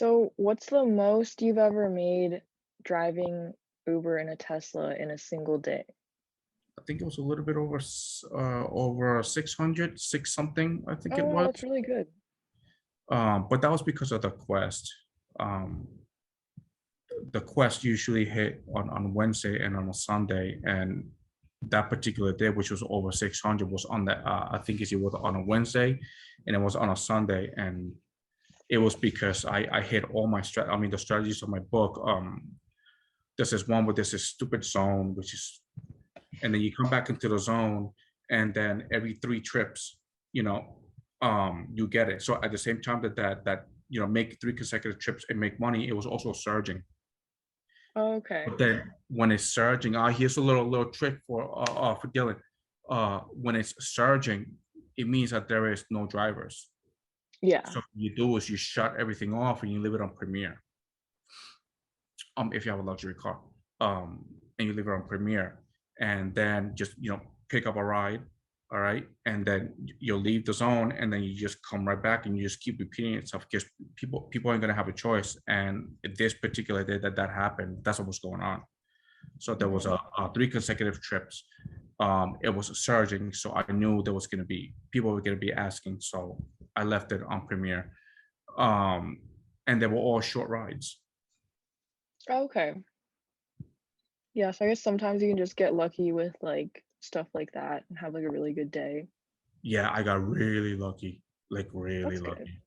So, what's the most you've ever made driving Uber in a Tesla in a single day? I think it was a little bit over over 600, six something, I think it Oh, wow, was. that's really good. But that was because of the quest. Um, the quest usually hit on Wednesday and on a Sunday, and that particular day, which was over 600, was on the I think it was on a Wednesday, and it was on a Sunday, and it was because I hit all my the strategies of my book. There's this one with this stupid zone, which is, and then you come back into the zone, and then every 3 trips, you know, you get it. So at the same time that make 3 consecutive trips and make money, it was also surging. Okay. But then when it's surging, here's a little trick for Dylan. When it's surging, it means that there is no drivers. Yeah. So what you do is you shut everything off and you leave it on Premiere. If you have a luxury car, and you leave it on Premiere, and then just pick up a ride, all right, and then you'll leave the zone, and then you just come right back, and you just keep repeating itself because people aren't gonna have a choice. And this particular day that happened, that's what was going on. So there was Hmm. a 3 consecutive trips. It was surging, so I knew there was gonna be people were gonna be asking, so I left it on Premiere. Um, and they were all short rides. Okay. Yeah, so I guess sometimes you can just get lucky with like stuff like that and have like a really good day. Yeah, I got really lucky, like really That's good. lucky.